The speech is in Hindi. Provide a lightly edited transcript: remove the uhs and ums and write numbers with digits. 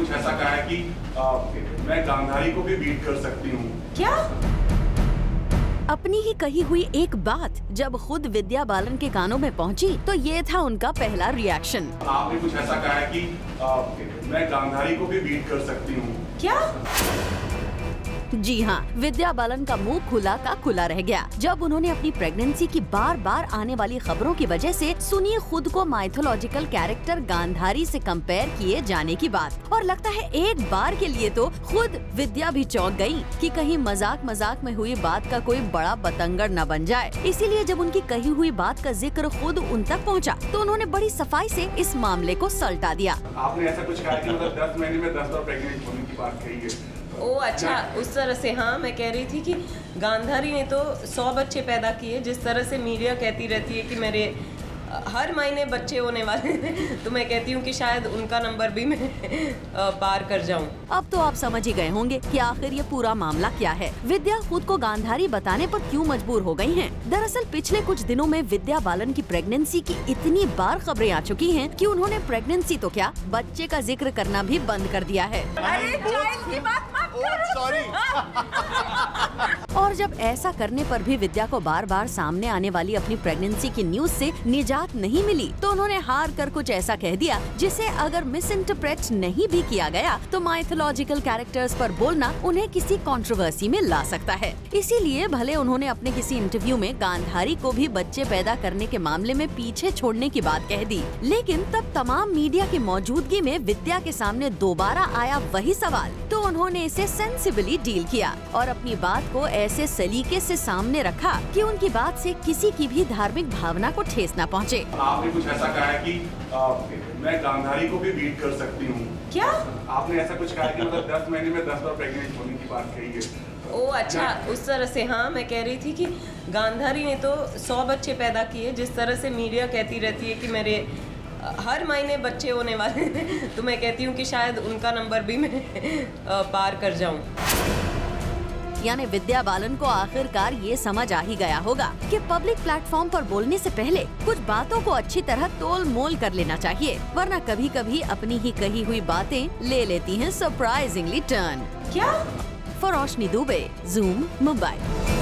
कुछ ऐसा कहा है कि मैं गांधारी को भी बीट कर सकती हूँ। क्या? अपनी ही कही हुई एक बात जब खुद विद्या बालन के कानों में पहुंची तो ये था उनका पहला रिएक्शन। आपने कुछ ऐसा कहा है कि मैं गांधारी को भी बीट कर सकती हूँ। क्या? जी हाँ, विद्या बालन का मुंह खुला का खुला रह गया जब उन्होंने अपनी प्रेगनेंसी की बार बार आने वाली खबरों की वजह से सुनी खुद को माइथोलॉजिकल कैरेक्टर गांधारी से कंपेयर किए जाने की बात। और लगता है एक बार के लिए तो खुद विद्या भी चौंक गई कि कहीं मजाक मजाक में हुई बात का कोई बड़ा बतंगड़ न बन जाए। इसीलिए जब उनकी कही हुई बात का जिक्र खुद उन तक पहुँचा तो उन्होंने बड़ी सफाई से इस मामले को सल्टा दिया। आपने ऐसा कुछ कहा कि मतलब 10 महीने में 10 बार प्रेग्नेंट होने की बात कही है। ओ अच्छा, उस तरह से। हाँ, मैं कह रही थी कि गांधारी ने तो 100 बच्चे पैदा किए, जिस तरह से मीडिया कहती रहती है कि मेरे हर महीने बच्चे होने वाले हैं, तो मैं कहती हूँ कि शायद उनका नंबर भी मैं पार कर जाऊँ। अब तो आप समझ ही गए होंगे कि आखिर ये पूरा मामला क्या है। विद्या खुद को गांधारी बताने पर क्यों मजबूर हो गई हैं? दरअसल पिछले कुछ दिनों में विद्या बालन की प्रेगनेंसी की इतनी बार खबरें आ चुकी हैं कि उन्होंने प्रेगनेंसी तो क्या, बच्चे का जिक्र करना भी बंद कर दिया है। अरे चाइल्ड की बात मत करो। और जब ऐसा करने पर भी विद्या को बार बार सामने आने वाली अपनी प्रेगनेंसी की न्यूज से निजात नहीं मिली तो उन्होंने हार कर कुछ ऐसा कह दिया जिसे अगर मिस इंटरप्रेट नहीं भी किया गया तो माइथोलॉजिकल कैरेक्टर्स पर बोलना उन्हें किसी कंट्रोवर्सी में ला सकता है। इसीलिए भले उन्होंने अपने किसी इंटरव्यू में गांधारी को भी बच्चे पैदा करने के मामले में पीछे छोड़ने की बात कह दी, लेकिन तब तमाम मीडिया की मौजूदगी में विद्या के सामने दोबारा आया वही सवाल तो उन्होंने इसे सेंसिबली डील किया और अपनी बात को ऐसे सलीके से सामने रखा कि उनकी बात से किसी की भी धार्मिक भावना को ठेस न पहुँचे। आपने कुछ ऐसा कहा है कि मैं गांधारी को भी बीट कर सकती हूँ। क्या? आपने ऐसा कुछ कहा है कि मतलब 10 महीने में 10 बार प्रेग्नेंट होने की बात कही है। ओ अच्छा, उस तरह से। हाँ, मैं कह रही थी कि गांधारी ने तो 100 बच्चे पैदा किए, जिस तरह से मीडिया कहती रहती है कि मेरे हर महीने बच्चे होने वाले हैं, तो मैं कहती हूँ कि शायद उनका नंबर भी मैं पार कर जाऊँ। यानी विद्या बालन को आखिरकार ये समझ आ ही गया होगा कि पब्लिक प्लेटफॉर्म पर बोलने से पहले कुछ बातों को अच्छी तरह तोल मोल कर लेना चाहिए, वरना कभी कभी अपनी ही कही हुई बातें ले लेती हैं सरप्राइजिंगली टर्न। क्या? फरोशनी दुबे, ज़ूम, मुंबई।